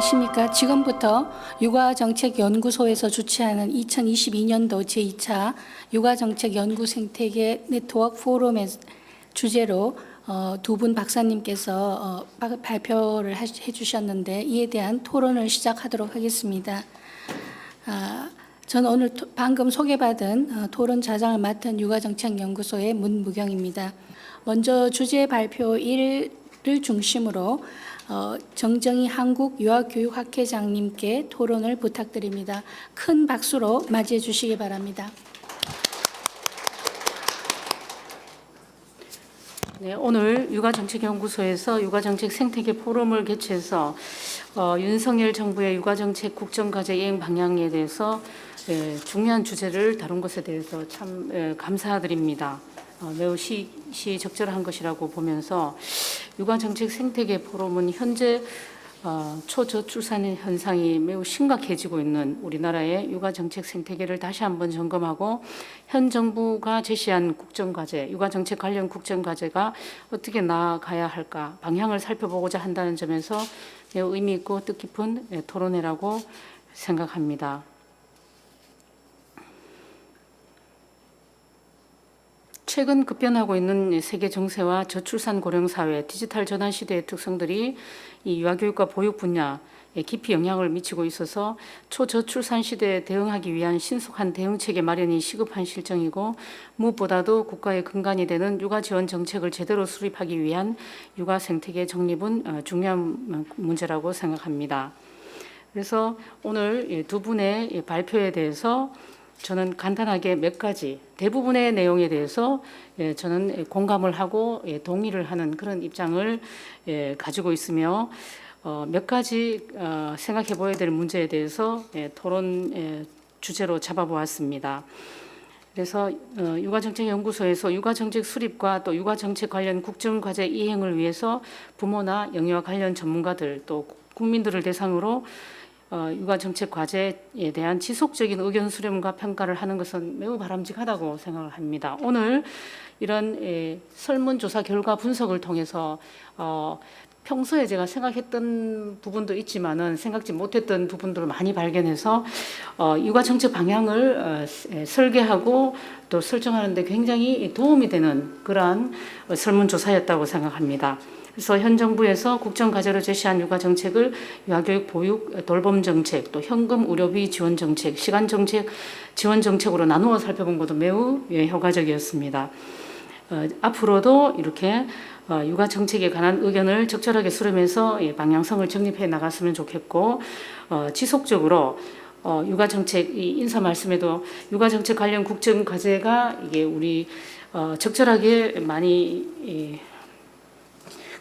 안녕하십니까. 지금부터 육아정책연구소에서 주최하는 2022년도 제2차 육아정책연구 생태계 네트워크 포럼의 주제로 두 분 박사님께서 발표를 해주셨는데 이에 대한 토론을 시작하도록 하겠습니다. 저는 오늘 방금 소개받은 토론 자장을 맡은 육아정책연구소의 문무경입니다. 먼저 주제 발표 1을 중심으로 정정희 한국유아교육학회장님께 토론을 부탁드립니다. 큰 박수로 맞이해 주시기 바랍니다. 네, 오늘 육아정책연구소에서 육아정책 생태계 포럼을 개최해서 윤석열 정부의 육아정책 국정과제 이행 방향에 대해서 중요한 주제를 다룬 것에 대해서 참 감사드립니다. 매우 시적절한 것이라고 보면서 육아정책 생태계 포럼은 현재 초저출산 현상이 매우 심각해지고 있는 우리나라의 육아정책 생태계를 다시 한번 점검하고 현 정부가 제시한 국정과제, 육아정책 관련 국정과제가 어떻게 나아가야 할까 방향을 살펴보고자 한다는 점에서 매우 의미 있고 뜻깊은 토론회라고 생각합니다. 최근 급변하고 있는 세계 정세와 저출산 고령 사회, 디지털 전환 시대의 특성들이 이 유아교육과 보육 분야에 깊이 영향을 미치고 있어서 초저출산 시대에 대응하기 위한 신속한 대응체계 마련이 시급한 실정이고 무엇보다도 국가의 근간이 되는 육아 지원 정책을 제대로 수립하기 위한 육아 생태계 정립은 중요한 문제라고 생각합니다. 그래서 오늘 두 분의 발표에 대해서 저는 간단하게 몇 가지 대부분의 내용에 대해서 저는 공감을 하고 동의를 하는 그런 입장을 가지고 있으며 몇 가지 생각해 보아야 될 문제에 대해서 토론 주제로 잡아보았습니다. 그래서 육아정책연구소에서 육아정책 수립과 또 육아정책 관련 국정과제 이행을 위해서 부모나 영유아 관련 전문가들 또 국민들을 대상으로 육아정책 과제에 대한 지속적인 의견 수렴과 평가를 하는 것은 매우 바람직하다고 생각을 합니다. 오늘 이런 설문조사 결과 분석을 통해서 평소에 제가 생각했던 부분도 있지만은 생각지 못했던 부분들을 많이 발견해서 육아정책 방향을 설계하고 또 설정하는 데 굉장히 도움이 되는 그러한 설문조사였다고 생각합니다. 그래서 현 정부에서 국정과제로 제시한 육아정책을 유아교육 보육 돌봄 정책, 또 현금 의료비 지원 정책, 시간 정책 지원 정책으로 나누어 살펴본 것도 매우 효과적이었습니다. 앞으로도 이렇게 육아정책에 관한 의견을 적절하게 수렴해서 방향성을 정립해 나갔으면 좋겠고 지속적으로 육아정책 이 인사 말씀에도 육아정책 관련 국정과제가 이게 우리 적절하게 많이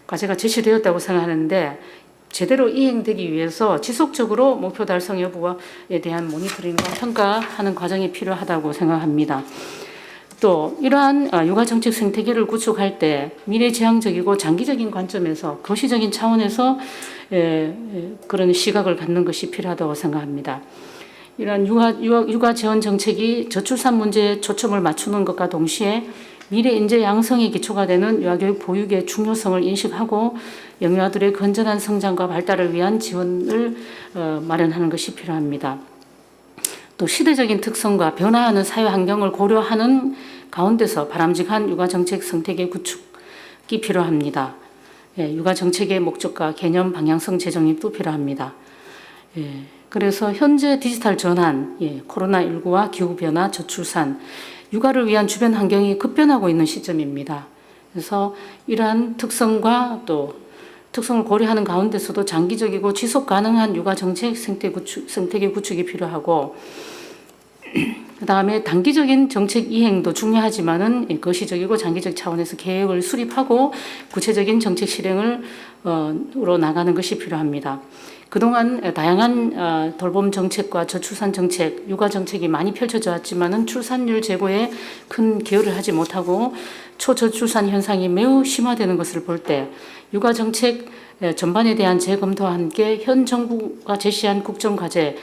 과제가 제시되었다고 생각하는데 제대로 이행되기 위해서 지속적으로 목표 달성 여부에 대한 모니터링과 평가하는 과정이 필요하다고 생각합니다. 또 이러한 육아정책 생태계를 구축할 때 미래지향적이고 장기적인 관점에서 거시적인 차원에서 그런 시각을 갖는 것이 필요하다고 생각합니다. 이러한 육아 지원 정책이 저출산 문제에 초점을 맞추는 것과 동시에 미래 인재 양성의 기초가 되는 유아교육 보육의 중요성을 인식하고 영유아들의 건전한 성장과 발달을 위한 지원을 마련하는 것이 필요합니다. 또 시대적인 특성과 변화하는 사회 환경을 고려하는 가운데서 바람직한 육아정책 생태계 구축이 필요합니다. 육아정책의 목적과 개념 방향성 재정립도 필요합니다. 그래서 현재 디지털 전환, 코로나19와 기후변화, 저출산, 육아를 위한 주변 환경이 급변하고 있는 시점입니다. 그래서 이러한 특성과 또 특성을 고려하는 가운데서도 장기적이고 지속 가능한 육아 정책 생태계 구축이 필요하고 그다음에 단기적인 정책 이행도 중요하지만은 거시적이고 장기적 차원에서 계획을 수립하고 구체적인 정책 실행으로 나가는 것이 필요합니다. 그동안 다양한 돌봄 정책과 저출산 정책, 육아 정책이 많이 펼쳐져 왔지만은 출산율 제고에 큰 기여를 하지 못하고 초저출산 현상이 매우 심화되는 것을 볼 때 육아 정책 전반에 대한 재검토와 함께 현 정부가 제시한 국정과제에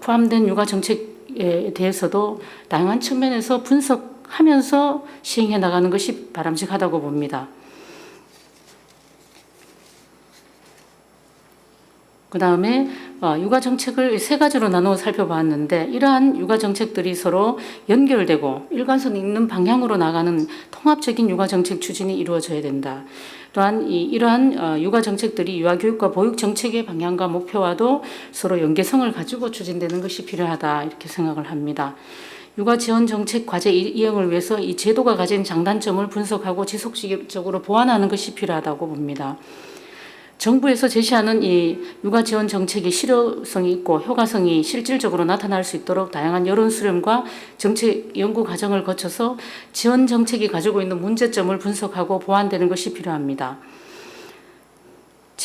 포함된 육아 정책에 대해서도 다양한 측면에서 분석하면서 시행해 나가는 것이 바람직하다고 봅니다. 그다음에 육아 정책을 세 가지로 나누어 살펴봤는데 이러한 육아 정책들이 서로 연결되고 일관성 있는 방향으로 나가는 통합적인 육아 정책 추진이 이루어져야 된다. 또한 이러한 육아 정책들이 유아교육과 보육 정책의 방향과 목표와도 서로 연계성을 가지고 추진되는 것이 필요하다 이렇게 생각을 합니다. 육아 지원 정책 과제 이행을 위해서 이 제도가 가진 장단점을 분석하고 지속적으로 보완하는 것이 필요하다고 봅니다. 정부에서 제시하는 이 육아 지원 정책이 실효성이 있고 효과성이 실질적으로 나타날 수 있도록 다양한 여론 수렴과 정책 연구 과정을 거쳐서 지원 정책이 가지고 있는 문제점을 분석하고 보완되는 것이 필요합니다.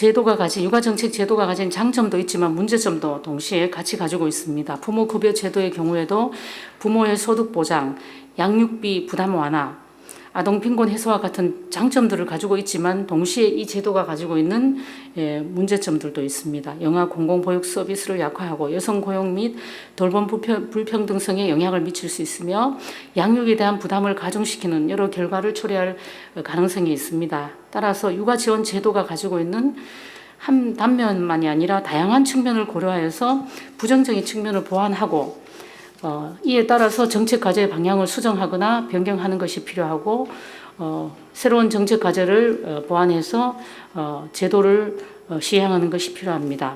육아 정책 제도가 가진 장점도 있지만 문제점도 동시에 같이 가지고 있습니다. 부모 급여 제도의 경우에도 부모의 소득 보장, 양육비 부담 완화, 아동 빈곤 해소와 같은 장점들을 가지고 있지만 동시에 이 제도가 가지고 있는 문제점들도 있습니다. 영아 공공보육 서비스를 약화하고 여성 고용 및 돌봄 불평등성에 영향을 미칠 수 있으며 양육에 대한 부담을 가중시키는 여러 결과를 초래할 가능성이 있습니다. 따라서 육아 지원 제도가 가지고 있는 한 단면만이 아니라 다양한 측면을 고려하여서 부정적인 측면을 보완하고 이에 따라서 정책 과제의 방향을 수정하거나 변경하는 것이 필요하고 새로운 정책 과제를 보완해서 제도를 시행하는 것이 필요합니다.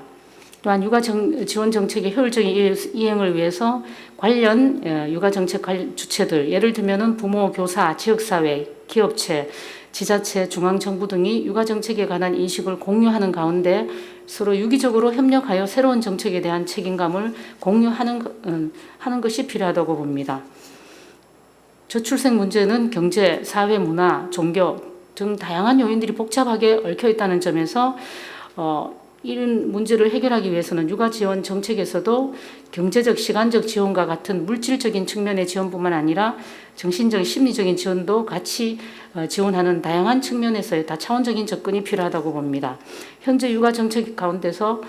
또한 육아 지원 정책의 효율적인 이행을 위해서 관련 육아 정책 주체들 예를 들면은 부모, 교사, 지역사회, 기업체, 지자체, 중앙정부 등이 육아 정책에 관한 인식을 공유하는 가운데 서로 유기적으로 협력하여 새로운 정책에 대한 책임감을 공유하는 하는 것이 필요하다고 봅니다. 저출생 문제는 경제, 사회, 문화, 종교 등 다양한 요인들이 복잡하게 얽혀 있다는 점에서 이런 문제를 해결하기 위해서는 육아 지원 정책에서도 경제적, 시간적 지원과 같은 물질적인 측면의 지원뿐만 아니라 정신적, 심리적인 지원도 같이 지원하는 다양한 측면에서의 다차원적인 접근이 필요하다고 봅니다. 현재 육아 정책 가운데서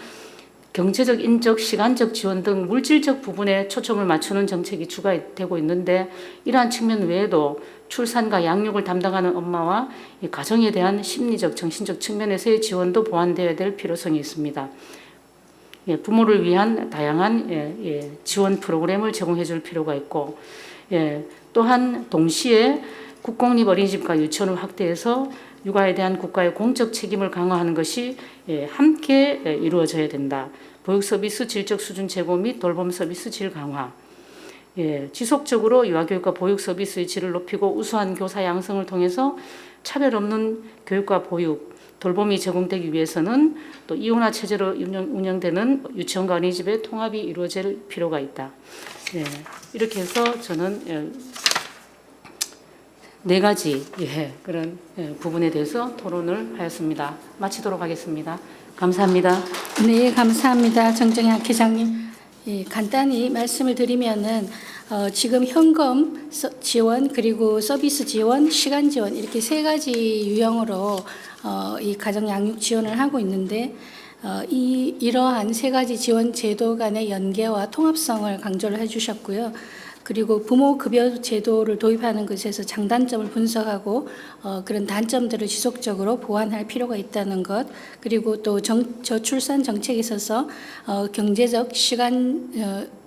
경제적, 인적, 시간적 지원 등 물질적 부분에 초점을 맞추는 정책이 추가되고 있는데 이러한 측면 외에도 출산과 양육을 담당하는 엄마와 이 가정에 대한 심리적, 정신적 측면에서의 지원도 보완되어야 될 필요성이 있습니다. 부모를 위한 다양한 지원 프로그램을 제공해 줄 필요가 있고 또한 동시에 국공립 어린이집과 유치원을 확대해서 육아에 대한 국가의 공적 책임을 강화하는 것이 함께 이루어져야 된다. 보육 서비스 질적 수준 제고 및 돌봄 서비스 질 강화. 지속적으로 유아교육과 보육 서비스의 질을 높이고 우수한 교사 양성을 통해서 차별 없는 교육과 보육, 돌봄이 제공되기 위해서는 또 이혼화 체제로 운영되는 유치원과 어린이집의 통합이 이루어질 필요가 있다. 이렇게 해서 저는 네 가지 그런 부분에 대해서 토론을 하였습니다. 마치도록 하겠습니다. 감사합니다. 네, 감사합니다. 정정희 학회장님. 간단히 말씀을 드리면은 지금 현금 지원 그리고 서비스 지원, 시간 지원 이렇게 세 가지 유형으로 이 가정 양육 지원을 하고 있는데 이러한 세 가지 지원 제도 간의 연계와 통합성을 강조를 해주셨고요. 그리고 부모 급여 제도를 도입하는 것에서 장단점을 분석하고 그런 단점들을 지속적으로 보완할 필요가 있다는 것, 그리고 또 저출산 정책에 있어서 경제적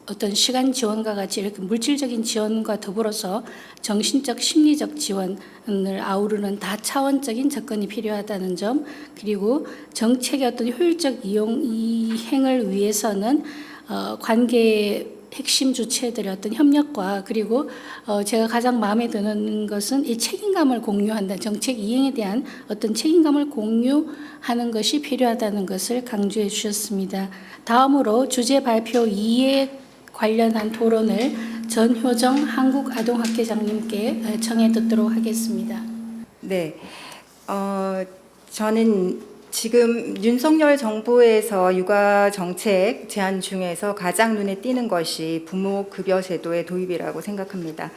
어떤 시간 지원과 같이 이렇게 물질적인 지원과 더불어서 정신적, 심리적 지원을 아우르는 다차원적인 접근이 필요하다는 점, 그리고 정책의 어떤 효율적 이행을 위해서는 관계 핵심 주체들의 어떤 협력과 그리고 제가 가장 마음에 드는 것은 이 책임감을 공유한다. 정책 이행에 대한 어떤 책임감을 공유하는 것이 필요하다는 것을 강조해 주셨습니다. 다음으로 주제 발표 2에 관련한 토론을 전효정 한국아동학회장님께 청해 듣도록 하겠습니다. 네, 저는 지금 윤석열 정부에서 육아 정책 제안 중에서 가장 눈에 띄는 것이 부모 급여 제도의 도입이라고 생각합니다.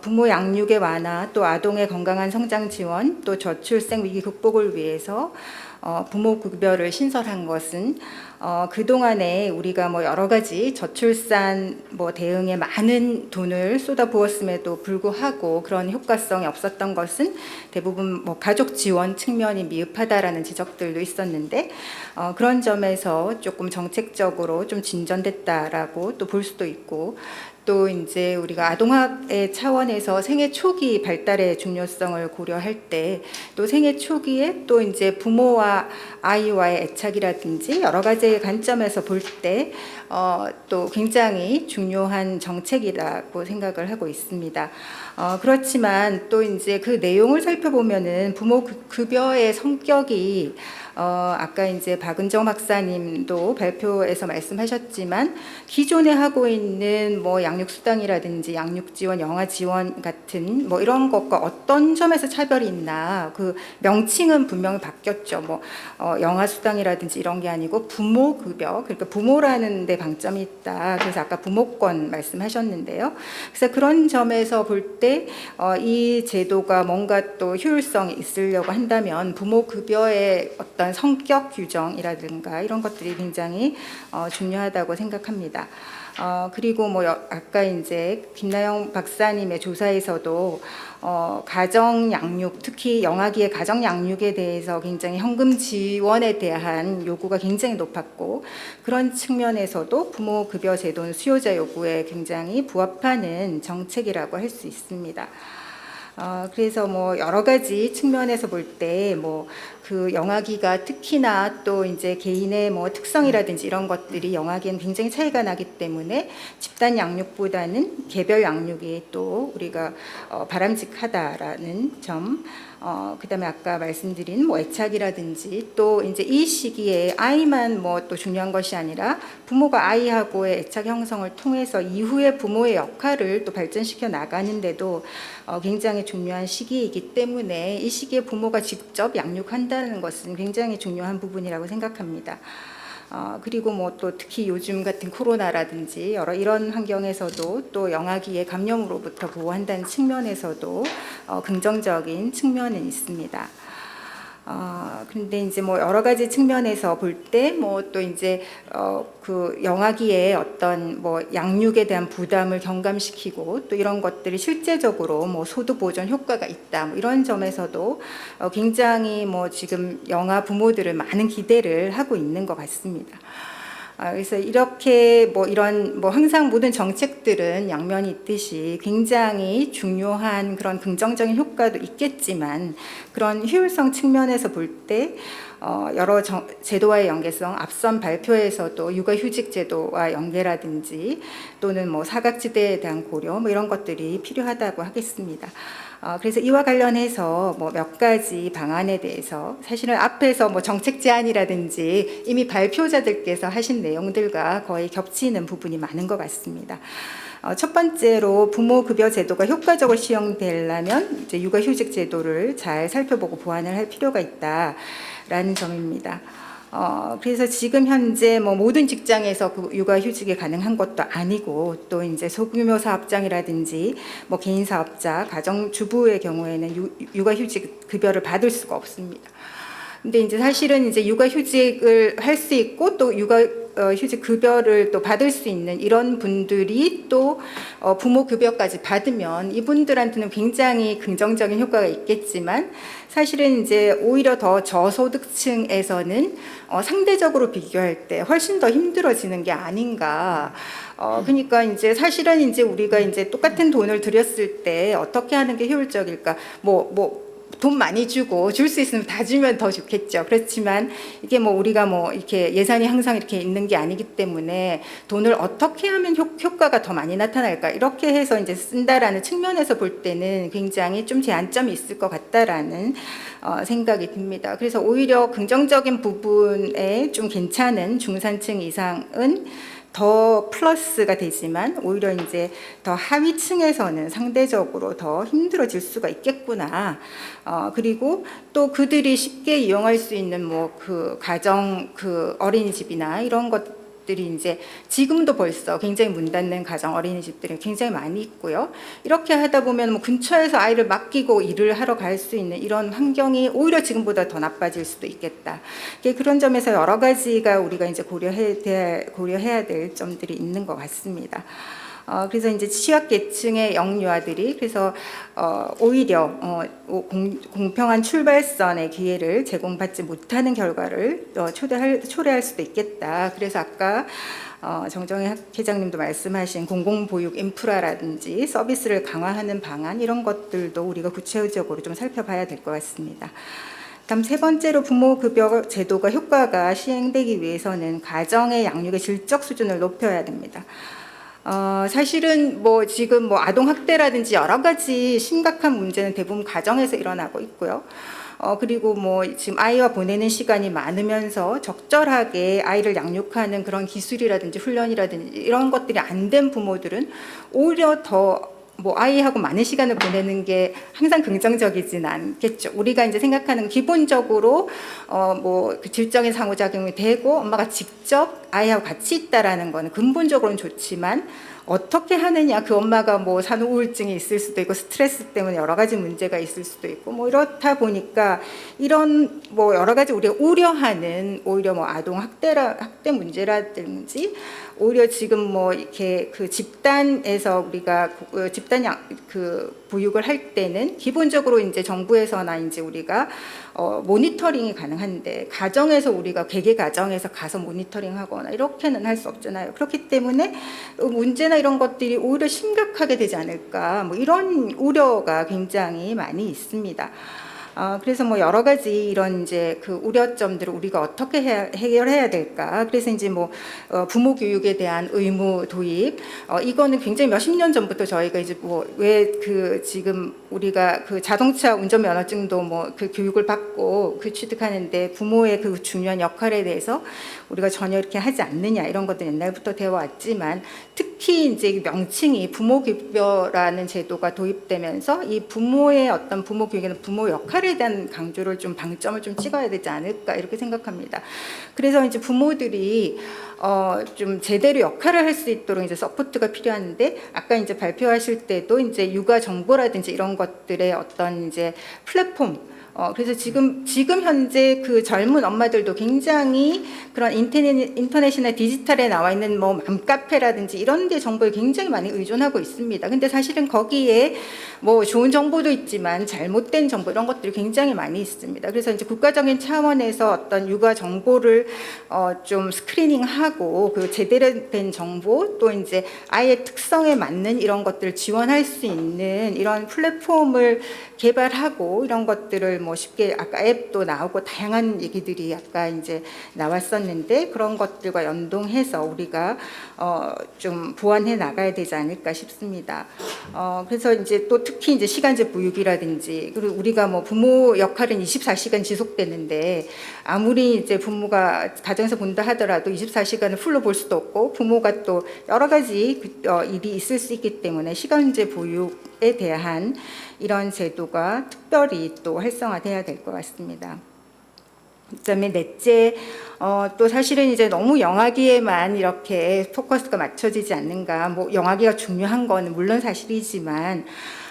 부모 양육의 완화, 또 아동의 건강한 성장 지원, 또 저출생 위기 극복을 위해서 부모 급여를 신설한 것은 그동안에 우리가 뭐 여러 가지 저출산 뭐 대응에 많은 돈을 쏟아부었음에도 불구하고 그런 효과성이 없었던 것은 대부분 뭐 가족 지원 측면이 미흡하다라는 지적들도 있었는데 그런 점에서 조금 정책적으로 좀 진전됐다라고 또 볼 수도 있고, 또 이제 우리가 아동학의 차원에서 생애 초기 발달의 중요성을 고려할 때 또 생애 초기에 또 이제 부모와 아이와의 애착이라든지 여러 가지의 관점에서 볼 때 또 굉장히 중요한 정책이라고 생각을 하고 있습니다. 그렇지만 또 이제 그 내용을 살펴보면은 부모 급여의 성격이 아까 이제 박은정 박사님도 발표에서 말씀하셨지만 기존에 하고 있는 뭐 양육수당이라든지 양육지원, 영아지원 같은 뭐 이런 것과 어떤 점에서 차별이 있나, 그 명칭은 분명히 바뀌었죠. 뭐 영아수당이라든지 이런 게 아니고 부모급여, 그러니까 부모라는 데 방점이 있다. 그래서 아까 부모권 말씀하셨는데요. 그래서 그런 점에서 볼 때 이 제도가 뭔가 또 효율성이 있으려고 한다면 부모급여의 어떤 성격 규정이라든가 이런 것들이 굉장히 중요하다고 생각합니다. 그리고 뭐 아까 이제 김나영 박사님의 조사에서도 가정 양육, 특히 영아기의 가정 양육에 대해서 굉장히 현금 지원에 대한 요구가 굉장히 높았고, 그런 측면에서도 부모 급여 제도는 수요자 요구에 굉장히 부합하는 정책이라고 할 수 있습니다. 그래서 뭐 여러 가지 측면에서 볼 때 뭐 그 영아기가 특히나 또 이제 개인의 뭐 특성이라든지 이런 것들이 영아기는 굉장히 차이가 나기 때문에 집단 양육보다는 개별 양육이 또 우리가 바람직하다라는 점, 그다음에 아까 말씀드린 뭐 애착이라든지 또 이제 이 시기에 아이만 뭐 또 중요한 것이 아니라 부모가 아이하고의 애착 형성을 통해서 이후에 부모의 역할을 또 발전시켜 나가는데도 굉장히 중요한 시기이기 때문에 이 시기에 부모가 직접 양육한다는 것은 굉장히 중요한 부분이라고 생각합니다. 그리고 뭐 또 특히 요즘 같은 코로나라든지 여러 이런 환경에서도 또 영아기의 감염으로부터 보호한다는 측면에서도 긍정적인 측면은 있습니다. 그런데 이제 뭐 여러 가지 측면에서 볼 때 뭐 또 이제 그 영아기의 어떤 뭐 양육에 대한 부담을 경감시키고 또 이런 것들이 실제적으로 뭐 소득 보존 효과가 있다, 뭐 이런 점에서도 굉장히 뭐 지금 영아 부모들은 많은 기대를 하고 있는 것 같습니다. 그래서 이렇게 뭐 이런 뭐 항상 모든 정책들은 양면이 있듯이 굉장히 중요한 그런 긍정적인 효과도 있겠지만 그런 효율성 측면에서 볼 때 여러 제도와의 연계성, 앞선 발표에서도 육아휴직 제도와 연계라든지 또는 뭐 사각지대에 대한 고려 뭐 이런 것들이 필요하다고 하겠습니다. 그래서 이와 관련해서 뭐 몇 가지 방안에 대해서 사실은 앞에서 뭐 정책 제안이라든지 이미 발표자들께서 하신 내용들과 거의 겹치는 부분이 많은 것 같습니다. 첫 번째로 부모 급여 제도가 효과적으로 시행되려면 이제 육아휴직 제도를 잘 살펴보고 보완을 할 필요가 있다라는 점입니다. 그래서 지금 현재 뭐 모든 직장에서 그 육아휴직이 가능한 것도 아니고 또 이제 소규모 사업장이라든지 뭐 개인 사업자, 가정주부의 경우에는 육아휴직 급여를 받을 수가 없습니다. 근데 이제 사실은 이제 육아휴직을 할 수 있고 또 휴직 급여를 또 받을 수 있는 이런 분들이 또 부모 급여까지 받으면 이분들한테는 굉장히 긍정적인 효과가 있겠지만 사실은 이제 오히려 더 저소득층에서는 상대적으로 비교할 때 훨씬 더 힘들어지는 게 아닌가. 그러니까 이제 사실은 이제 우리가 이제 똑같은 돈을 들였을 때 어떻게 하는 게 효율적일까? 돈 많이 주고 줄 수 있으면 다 주면 더 좋겠죠. 그렇지만 이게 뭐 우리가 뭐 이렇게 예산이 항상 이렇게 있는 게 아니기 때문에 돈을 어떻게 하면 효과가 더 많이 나타날까 이렇게 해서 이제 쓴다라는 측면에서 볼 때는 굉장히 좀 제한점이 있을 것 같다라는 생각이 듭니다. 그래서 오히려 긍정적인 부분에 좀 괜찮은 중산층 이상은 더 플러스가 되지만 오히려 이제 더 하위층에서는 상대적으로 더 힘들어질 수가 있겠구나. 그리고 또 그들이 쉽게 이용할 수 있는 뭐 그 가정 그 어린이집이나 이런 것들이 것들이 이제 지금도 벌써 굉장히 문 닫는 가정 어린이집들이 굉장히 많이 있고요. 이렇게 하다 보면 뭐 근처에서 아이를 맡기고 일을 하러 갈 수 있는 이런 환경이 오히려 지금보다 더 나빠질 수도 있겠다. 그런 점에서 여러 가지가 우리가 이제 고려해야 될 점들이 있는 것 같습니다. 그래서 이제 취약계층의 영유아들이 그래서 오히려 공평한 출발선의 기회를 제공받지 못하는 결과를 초래할 수도 있겠다. 그래서 아까 정정희 회장님도 말씀하신 공공보육 인프라라든지 서비스를 강화하는 방안 이런 것들도 우리가 구체적으로 좀 살펴봐야 될 것 같습니다. 다음 세 번째로 부모급여 제도가 효과가 시행되기 위해서는 가정의 양육의 질적 수준을 높여야 됩니다. 사실은 뭐 지금 뭐 아동 학대라든지 여러 가지 심각한 문제는 대부분 가정에서 일어나고 있고요. 그리고 뭐 지금 아이와 보내는 시간이 많으면서 적절하게 아이를 양육하는 그런 기술이라든지 훈련이라든지 이런 것들이 안 된 부모들은 오히려 더 뭐 아이하고 많은 시간을 보내는 게 항상 긍정적이진 않겠죠. 우리가 이제 생각하는 기본적으로 뭐 그 질적인 상호작용이 되고 엄마가 직접 아이하고 같이 있다라는 거는 근본적으로는 좋지만 어떻게 하느냐, 그 엄마가 뭐 산후 우울증이 있을 수도 있고 스트레스 때문에 여러 가지 문제가 있을 수도 있고 뭐 이렇다 보니까 이런 뭐 여러 가지 우리가 우려하는 오히려 뭐 아동 학대 문제라든지 오히려 지금 뭐 이렇게 그 집단에서 우리가 그 보육을 할 때는 기본적으로 이제 정부에서나 이제 우리가 모니터링이 가능한데 가정에서 우리가 개개 가정에서 가서 모니터링하거나 이렇게는 할 수 없잖아요. 그렇기 때문에 문제나 이런 것들이 오히려 심각하게 되지 않을까 뭐 이런 우려가 굉장히 많이 있습니다. 그래서 뭐 여러 가지 이런 이제 그 우려점들을 우리가 어떻게 해결해야 될까. 그래서 이제 뭐 부모 교육에 대한 의무 도입, 이거는 굉장히 몇십 년 전부터 저희가 이제 뭐 왜 그 지금 우리가 그 자동차 운전 면허증도 뭐 그 교육을 받고 그 취득하는데 부모의 그 중요한 역할에 대해서 우리가 전혀 이렇게 하지 않느냐 이런 것도 옛날부터 되어 왔지만 특히 이제 명칭이 부모급여라는 제도가 도입되면서 이 부모의 어떤 부모 교육에는 부모 역할에 대한 강조를 좀 방점을 좀 찍어야 되지 않을까 이렇게 생각합니다. 그래서 이제 부모들이 좀 제대로 역할을 할 수 있도록 이제 서포트가 필요한데 아까 이제 발표하실 때도 이제 육아 정보라든지 이런 것들의 어떤 이제 플랫폼 그래서 지금 현재 그 젊은 엄마들도 굉장히 그런 인터넷이나 디지털에 나와 있는 뭐 맘카페라든지 이런 데 정보에 굉장히 많이 의존하고 있습니다. 근데 사실은 거기에 뭐 좋은 정보도 있지만 잘못된 정보 이런 것들이 굉장히 많이 있습니다. 그래서 이제 국가적인 차원에서 어떤 육아 정보를 좀 스크리닝하고 그 제대로 된 정보 또 이제 아이의 특성에 맞는 이런 것들을 지원할 수 있는 이런 플랫폼을 개발하고 이런 것들을 뭐 쉽게 아까 앱도 나오고 다양한 얘기들이 아까 이제 나왔었는데 그런 것들과 연동해서 우리가 좀 보완해 나가야 되지 않을까 싶습니다. 그래서 이제 또 특히 이제 시간제 보육이라든지 그리고 우리가 뭐 부모 역할은 24시간 지속되는데 아무리 이제 부모가 가정에서 본다 하더라도 24시간을 풀로 볼 수도 없고 부모가 또 여러 가지 일이 있을 수 있기 때문에 시간제 보육에 대한 이런 제도가 특별히 또 활성화돼야 될 것 같습니다. 그다음에 넷째, 또 사실은 이제 너무 영아기에만 이렇게 포커스가 맞춰지지 않는가. 뭐 영아기가 중요한 거는 물론 사실이지만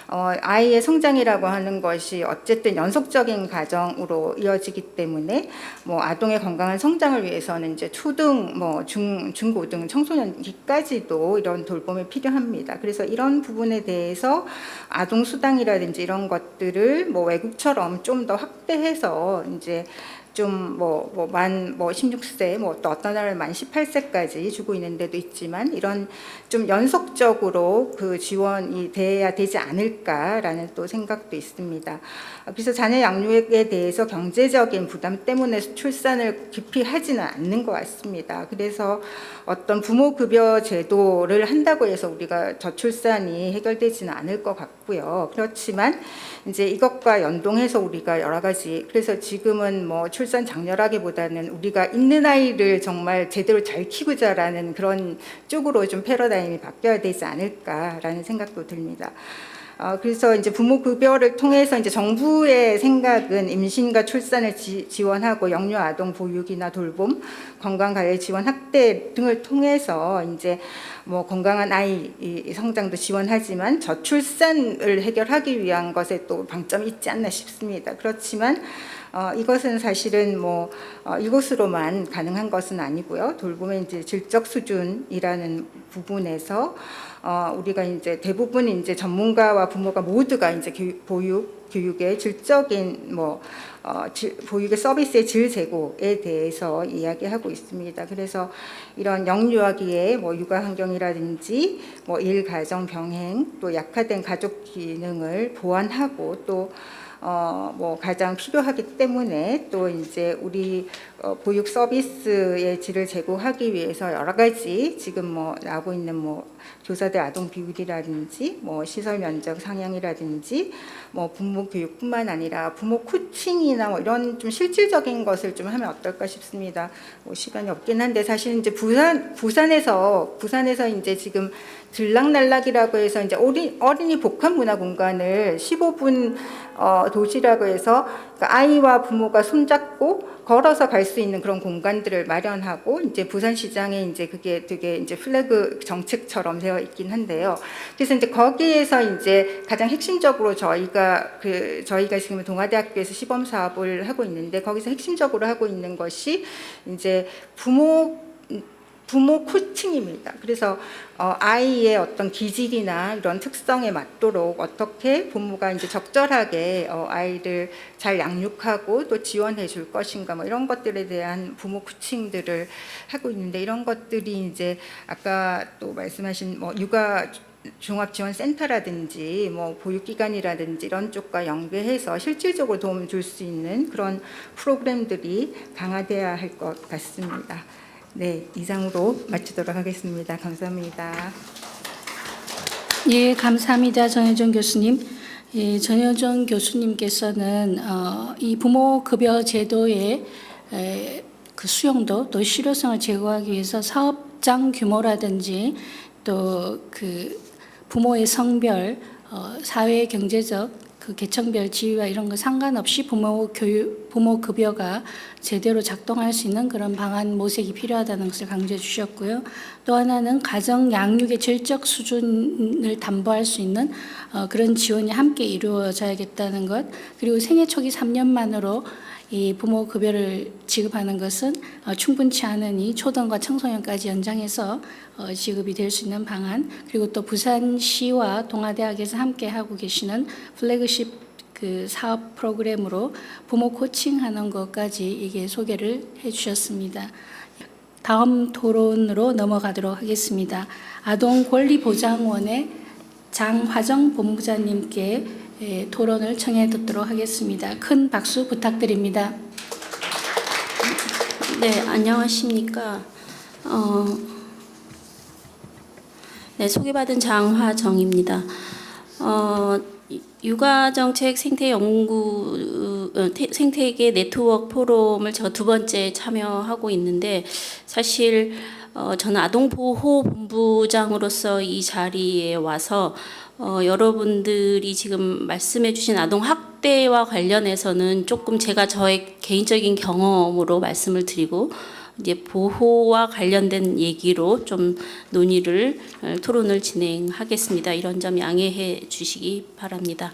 아이의 성장이라고 하는 것이 어쨌든 연속적인 과정으로 이어지기 때문에 뭐 아동의 건강한 성장을 위해서는 이제 초등, 뭐 중고등, 청소년기까지도 이런 돌봄이 필요합니다. 그래서 이런 부분에 대해서 아동 수당이라든지 이런 것들을 뭐 외국처럼 좀 더 확대해서 이제 좀 만 16세 또 어떤 나라는 만 18세까지 주고 있는 데도 있지만 이런 좀 연속적으로 그 지원이 돼야 되지 않을까라는 또 생각도 있습니다. 그래서 자녀 양육에 대해서 경제적인 부담 때문에 출산을 깊이 하지는 않는 것 같습니다. 그래서 어떤 부모급여 제도를 한다고 해서 우리가 저출산이 해결되지는 않을 것 같고요. 그렇지만 이제 이것과 연동해서 우리가 여러 가지 그래서 지금은 뭐 출산 장려라기보다는 우리가 있는 아이를 정말 제대로 잘 키우자라는 그런 쪽으로 좀 패러다임이 바뀌어야 되지 않을까라는 생각도 듭니다. 그래서 이제 부모 급여를 통해서 이제 정부의 생각은 임신과 출산을 지원하고 영유 아동 보육이나 돌봄, 건강 관리 지원 확대 등을 통해서 이제 뭐 건강한 아이 성장도 지원하지만 저출산을 해결하기 위한 것에 또 방점이 있지 않나 싶습니다. 그렇지만 이것은 사실은 뭐 이것으로만 가능한 것은 아니고요. 돌봄의 이제 질적 수준이라는 부분에서 우리가 이제 대부분 이제 전문가와 부모가 모두가 이제 교육의 질적인 보육의 서비스의 질 제고에 대해서 이야기하고 있습니다. 그래서 이런 영유아기의 뭐 육아 환경이라든지 뭐 일 가정 병행 또 약화된 가족 기능을 보완하고 또 뭐 가장 필요하기 때문에 또 이제 우리 보육 서비스의 질을 제고하기 위해서 여러 가지 지금 뭐 나오고 있는 뭐 교사대 아동 비율이라든지 뭐 시설 면적 상향이라든지 뭐 부모 교육뿐만 아니라 부모 코칭이나 뭐 이런 좀 실질적인 것을 좀 하면 어떨까 싶습니다. 뭐 시간이 없긴 한데 사실 이제 부산에서 이제 지금 들락날락이라고 해서 이제 어린이 복합 문화 공간을 15분 도시라고 해서 그러니까 아이와 부모가 손잡고 걸어서 갈 수 있는 그런 공간들을 마련하고 이제 부산시장에 이제 그게 되게 이제 플래그 정책처럼 되어 있긴 한데요. 그래서 이제 거기에서 이제 가장 핵심적으로 저희가 지금 동아대학교에서 시범 사업을 하고 있는데 거기서 핵심적으로 하고 있는 것이 이제 부모 코칭입니다. 그래서 아이의 어떤 기질이나 이런 특성에 맞도록 어떻게 부모가 이제 적절하게 아이를 잘 양육하고 또 지원해 줄 것인가 뭐 이런 것들에 대한 부모 코칭들을 하고 있는데 이런 것들이 이제 아까 또 말씀하신 뭐 육아 종합지원센터라든지 뭐 보육기관이라든지 이런 쪽과 연계해서 실질적으로 도움을 줄 수 있는 그런 프로그램들이 강화돼야 할 것 같습니다. 네, 이상으로 마치도록 하겠습니다. 감사합니다. 예, 감사합니다. 전혜정 교수님. 예, 전혜정 교수님께서는 이 부모급여 제도의 그 수용도 또 실효성을 제고하기 위해서 사업장 규모라든지 또 그 부모의 성별, 사회 경제적 그 계층별 지위와 이런 거 상관없이 부모급여가 제대로 작동할 수 있는 그런 방안 모색이 필요하다는 것을 강조해 주셨고요. 또 하나는 가정 양육의 질적 수준을 담보할 수 있는 그런 지원이 함께 이루어져야겠다는 것, 그리고 생애 초기 3년 만으로 이 부모급여를 지급하는 것은 충분치 않으니 초등과 청소년까지 연장해서 지급이 될 수 있는 방안, 그리고 또 부산시와 동아대학에서 함께 하고 계시는 플래그십 그 사업 프로그램으로 부모 코칭하는 것까지 이게 소개를 해주셨습니다. 다음 토론으로 넘어가도록 하겠습니다. 아동권리보장원의 장화정 본부장님께 토론을 청해 듣도록 하겠습니다. 큰 박수 부탁드립니다. 네, 안녕하십니까. 네, 소개받은 장화정입니다. 육아정책 생태계 네트워크 포럼을 제가 두 번째 참여하고 있는데 사실 저는 아동보호본부장으로서 이 자리에 와서 여러분들이 지금 말씀해 주신 아동 학대와 관련해서는 조금 제가 저의 개인적인 경험으로 말씀을 드리고 이제 보호와 관련된 얘기로 좀 토론을 진행하겠습니다. 이런 점 양해해 주시기 바랍니다.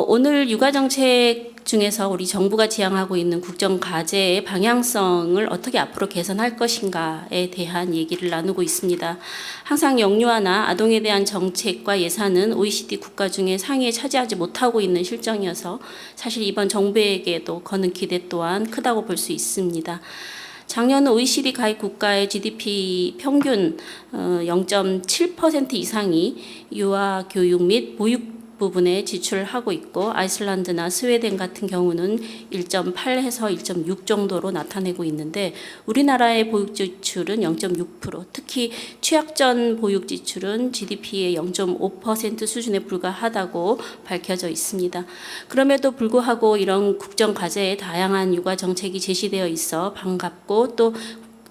오늘 육아정책 중에서 우리 정부가 지향하고 있는 국정과제의 방향성을 어떻게 앞으로 개선할 것인가에 대한 얘기를 나누고 있습니다. 항상 영유아나 아동에 대한 정책과 예산은 OECD 국가 중에 상위에 차지하지 못하고 있는 실정이어서 사실 이번 정부에게도 거는 기대 또한 크다고 볼 수 있습니다. 작년 OECD 가입 국가의 GDP 평균 0.7% 이상이 유아 교육 및 보육 부분에 지출하고 있고 아이슬란드나 스웨덴 같은 경우는 1.8에서 1.6 정도로 나타내고 있는데 우리나라의 보육 지출은 0.6%, 특히 취약전 보육 지출은 GDP의 0.5% 수준에 불과하다고 밝혀져 있습니다. 그럼에도 불구하고 이런 국정 과제에 다양한 육아 정책이 제시되어 있어 반갑고 또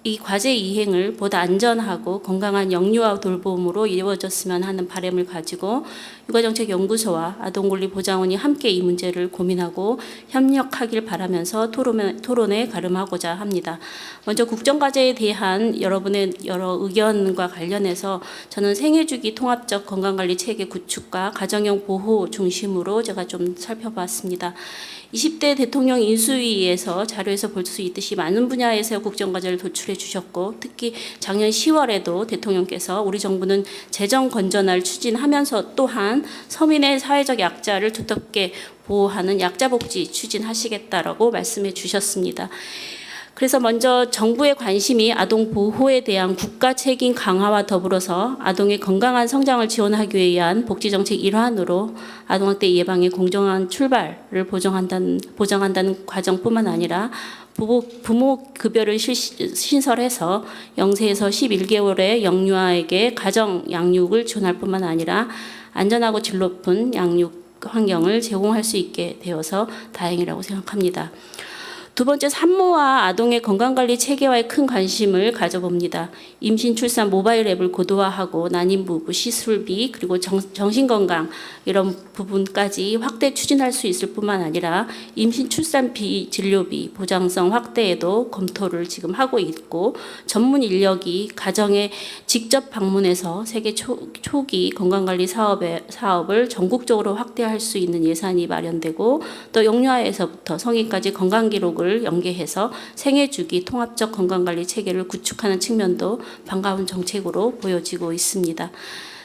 이 과제 이행을 보다 안전하고 건강한 영유아 돌봄으로 이루어졌으면 하는 바람을 가지고 육아정책연구소와 아동권리보장원이 함께 이 문제를 고민하고 협력하길 바라면서 토론에 가름하고자 합니다. 먼저 국정과제에 대한 여러분의 여러 의견과 관련해서 저는 생애주기 통합적 건강관리 체계 구축과 가정형 보호 중심으로 제가 좀 살펴봤습니다. 20대 대통령 인수위에서 자료에서 볼 수 있듯이 많은 분야에서 국정과제를 도출해 주셨고, 특히 작년 10월에도 대통령께서 우리 정부는 재정 건전화를 추진하면서 또한 서민의 사회적 약자를 두텁게 보호하는 약자복지 추진하시겠다라고 말씀해 주셨습니다. 그래서 먼저 정부의 관심이 아동 보호에 대한 국가 책임 강화와 더불어서 아동의 건강한 성장을 지원하기 위한 복지정책 일환으로 아동학대 예방의 공정한 출발을 보장한다는 과정뿐만 아니라 부모 급여를 신설해서 0세에서 11개월의 영유아에게 가정 양육을 지원할 뿐만 아니라 안전하고 질 높은 양육 환경을 제공할 수 있게 되어서 다행이라고 생각합니다. 두 번째, 산모와 아동의 건강관리 체계화에 큰 관심을 가져봅니다. 임신, 출산 모바일 앱을 고도화하고 난임부부, 시술비, 그리고 정신건강 이런 부분까지 확대 추진할 수 있을 뿐만 아니라 임신, 출산비, 진료비, 보장성 확대에도 검토를 지금 하고 있고, 전문 인력이 가정에 직접 방문해서 세계 초기 건강관리 사업을 전국적으로 확대할 수 있는 예산이 마련되고, 또 영유아에서부터 성인까지 건강기록을 연계해서 생애주기 통합적 건강관리 체계를 구축하는 측면도 반가운 정책으로 보여지고 있습니다.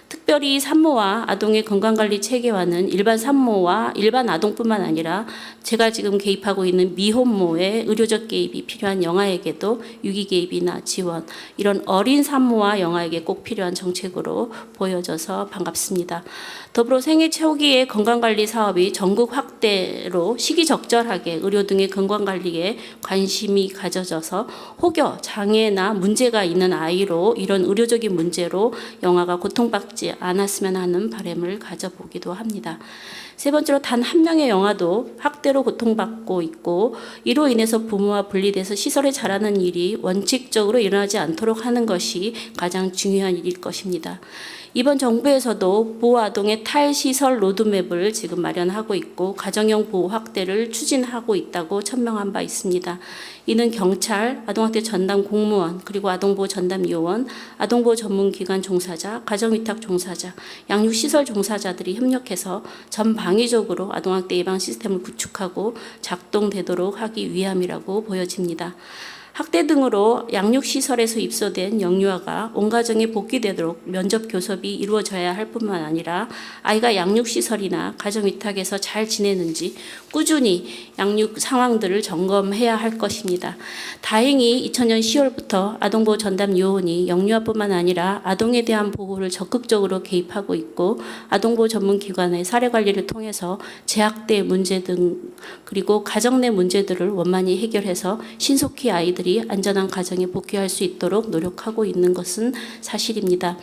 특별히 산모와 아동의 건강관리 체계화는 일반 산모와 일반 아동뿐만 아니라 제가 지금 개입하고 있는 미혼모의 의료적 개입이 필요한 영아에게도 유기 개입이나 지원, 이런 어린 산모와 영아에게 꼭 필요한 정책으로 보여져서 반갑습니다. 더불어 생애 초기의 건강관리 사업이 전국 확대로 시기적절하게 의료 등의 건강관리에 관심이 가져져서 혹여 장애나 문제가 있는 아이로 이런 의료적인 문제로 영아가 고통받지 않았으면 하는 바람을 가져보기도 합니다. 세 번째로, 단 한 명의 영아도 학대로 고통받고 있고 이로 인해서 부모와 분리돼서 시설에 자라는 일이 원칙적으로 일어나지 않도록 하는 것이 가장 중요한 일일 것입니다. 이번 정부에서도 보호아동의 탈시설 로드맵을 지금 마련하고 있고 가정형 보호 확대를 추진하고 있다고 천명한 바 있습니다. 이는 경찰, 아동학대 전담 공무원, 그리고 아동보호 전담요원, 아동보호 전문기관 종사자, 가정위탁 종사자, 양육시설 종사자들이 협력해서 전방위적으로 아동학대 예방 시스템을 구축하고 작동되도록 하기 위함이라고 보여집니다. 학대 등으로 양육시설에서 입소된 영유아가 온 가정에 복귀되도록 면접 교섭이 이루어져야 할 뿐만 아니라 아이가 양육시설이나 가정위탁에서 잘 지내는지 꾸준히 양육 상황들을 점검해야 할 것입니다. 다행히 2000년 10월부터 아동보호 전담 요원이 영유아뿐만 아니라 아동에 대한 보호를 적극적으로 개입하고 있고, 아동보호 전문기관의 사례관리를 통해서 재학대 문제 등 그리고 가정 내 문제들을 원만히 해결해서 신속히 아이들이 안전한 가정에 복귀할 수 있도록 노력하고 있는 것은 사실입니다.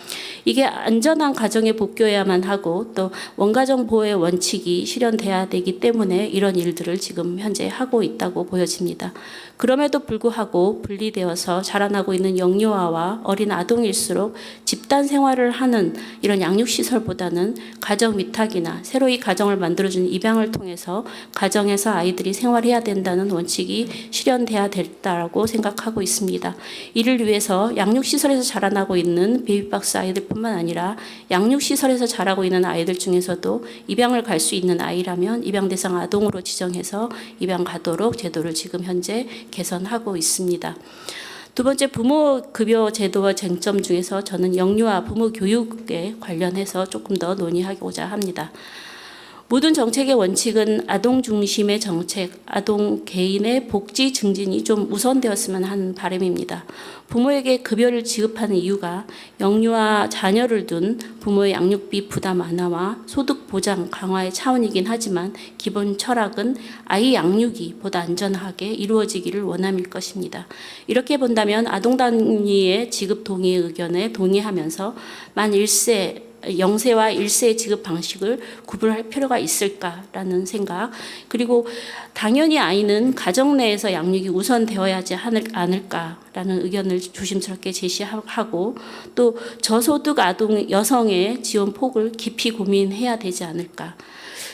이게 안전한 가정에 복귀해야만 하고 또 원가정 보호의 원칙이 실현돼야 되기 때문에 이런 일들을 지금 현재 하고 있다고 보여집니다. 그럼에도 불구하고 분리되어서 자라나고 있는 영유아와 어린 아동일수록 집단 생활을 하는 이런 양육시설보다는 가정 위탁이나 새로이 가정을 만들어주는 입양을 통해서 가정에서 아이들이 생활해야 된다는 원칙이 실현돼야 된다고 생각하고 있습니다. 이를 위해서 양육시설에서 자라나고 있는 베이비박스 아이들뿐만 아니라 양육시설에서 자라고 있는 아이들 중에서도 입양을 갈 수 있는 아이라면 입양 대상 아동으로 지정해서 입양 가도록 제도를 지금 현재 개선하고 있습니다. 두 번째, 부모 급여 제도와 쟁점 중에서 저는 영유아 부모 교육에 관련해서 조금 더 논의하고자 합니다. 모든 정책의 원칙은 아동 중심의 정책, 아동 개인의 복지 증진이 좀 우선되었으면 하는 바람입니다. 부모에게 급여를 지급하는 이유가 영유아 자녀를 둔 부모의 양육비 부담 완화와 소득 보장 강화의 차원이긴 하지만 기본 철학은 아이 양육이 보다 안전하게 이루어지기를 원함일 것입니다. 이렇게 본다면 아동 단위의 지급 동의의 의견에 동의하면서 만 1세 영세와 일세 지급 방식을 구분할 필요가 있을까라는 생각, 그리고 당연히 아이는 가정 내에서 양육이 우선되어야 하지 않을까라는 의견을 조심스럽게 제시하고, 또 저소득 아동 여성의 지원 폭을 깊이 고민해야 되지 않을까.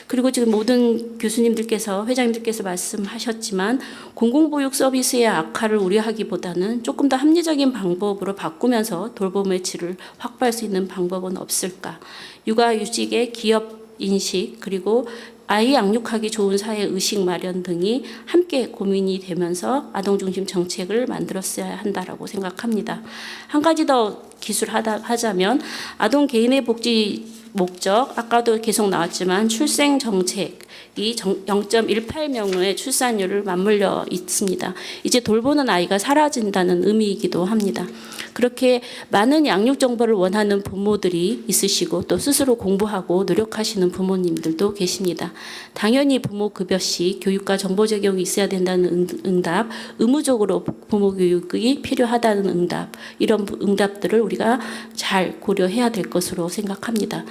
그리고 지금 모든 교수님들께서, 회장님들께서 말씀하셨지만 공공보육 서비스의 악화를 우려하기보다는 조금 더 합리적인 방법으로 바꾸면서 돌봄의 질을 확보할 수 있는 방법은 없을까. 육아휴직의 기업 인식, 그리고 아이 양육하기 좋은 사회 의식 마련 등이 함께 고민이 되면서 아동 중심 정책을 만들었어야 한다라고 생각합니다. 한 가지 더 기술하자면 아동 개인의 복지 목적, 아까도 계속 나왔지만 출생 정책이 0.18명의 출산율을 맞물려 있습니다. 이제 돌보는 아이가 사라진다는 의미이기도 합니다. 그렇게 많은 양육 정보를 원하는 부모들이 있으시고, 또 스스로 공부하고 노력하시는 부모님들도 계십니다. 당연히 부모 급여 시 교육과 정보 제공이 있어야 된다는 응답, 의무적으로 부모 교육이 필요하다는 응답, 이런 응답들을 우리가 잘 고려해야 될 것으로 생각합니다.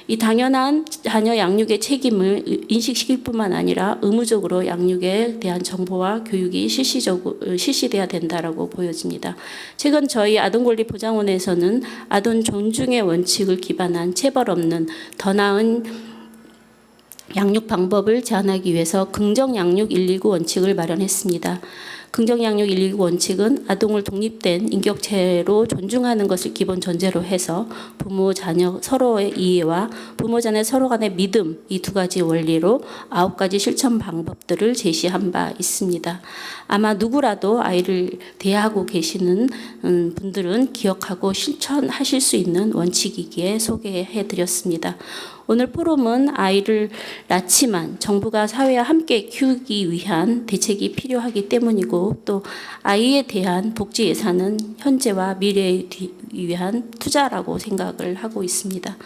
이 당연한 자녀 양육의 책임을 인식시킬 뿐만 아니라 의무적으로 양육에 대한 정보와 교육이 실시돼야 된다라고 보여집니다. 최근 저희 아동권리보장원에서는 아동 존중의 원칙을 기반한 체벌 없는 더 나은 양육 방법을 제안하기 위해서 긍정양육 119 원칙을 마련했습니다. 긍정양육 119 원칙은 아동을 독립된 인격체로 존중하는 것을 기본 전제로 해서 부모, 자녀 서로의 이해와 부모, 자녀 서로 간의 믿음, 이 두 가지 원리로 9가지 실천 방법들을 제시한 바 있습니다. 아마 누구라도 아이를 대하고 계시는 분들은 기억하고 실천하실 수 있는 원칙이기에 소개해드렸습니다. 오늘 포럼은 아이를 낳지만 정부가 사회와 함께 키우기 위한 대책이 필요하기 때문이고, 또 아이에 대한 복지 예산은 현재와 미래에 위한 투자라고 생각을 하고 있습니다.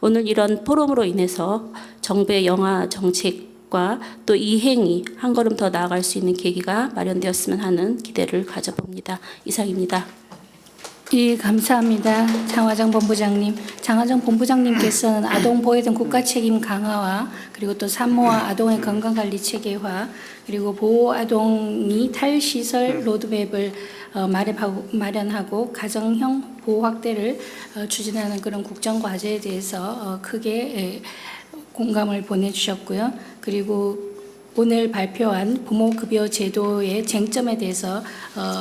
오늘 이런 포럼으로 인해서 정부의 영아 정책과 또 이행이 한 걸음 더 나아갈 수 있는 계기가 마련되었으면 하는 기대를 가져봅니다. 이상입니다. 예, 감사합니다. 장화정 본부장님. 장화정 본부장님께서는 아동 보호 등 국가 책임 강화와, 그리고 또 산모와 아동의 건강관리 체계화, 그리고 보호 아동이 탈시설 로드맵을 마련하고 가정형 보호 확대를 추진하는 그런 국정과제에 대해서 크게 공감을 보내주셨고요. 그리고 오늘 발표한 부모급여 제도의 쟁점에 대해서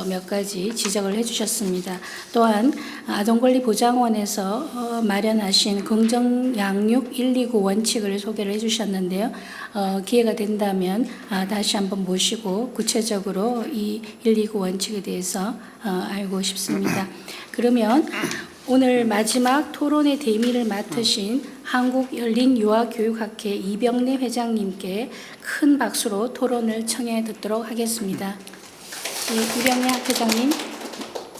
몇 가지 지적을 해주셨습니다. 또한 아동권리보장원에서 마련하신 긍정양육 129 원칙을 소개를 해주셨는데요. 기회가 된다면 다시 한번 모시고 구체적으로 이 129 원칙에 대해서 알고 싶습니다. 그러면 오늘 마지막 토론의 대미를 맡으신 한국열린유아교육학회 이병래 회장님께 큰 박수로 토론을 청해 듣도록 하겠습니다. 네, 이병래 학회장님.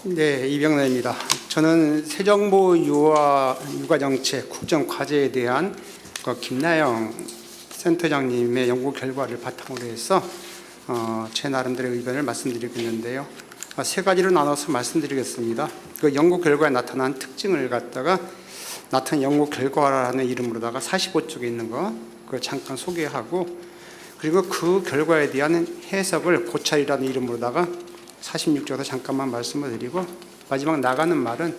네, 이병래입니다. 저는 새정부 육아정책 국정과제에 대한 김나영 센터장님의 연구 결과를 바탕으로 해서 제 나름대로 의견을 말씀드리겠는데요. 세 가지로 나눠서 말씀드리겠습니다. 그 연구 결과에 나타난 특징을 갖다가 나타난 연구 결과라는 이름으로다가 45쪽에 있는 거 그걸 잠깐 소개하고, 그리고 그 결과에 대한 해석을 고찰이라는 이름으로다가 46쪽에서 잠깐만 말씀을 드리고, 마지막 나가는 말은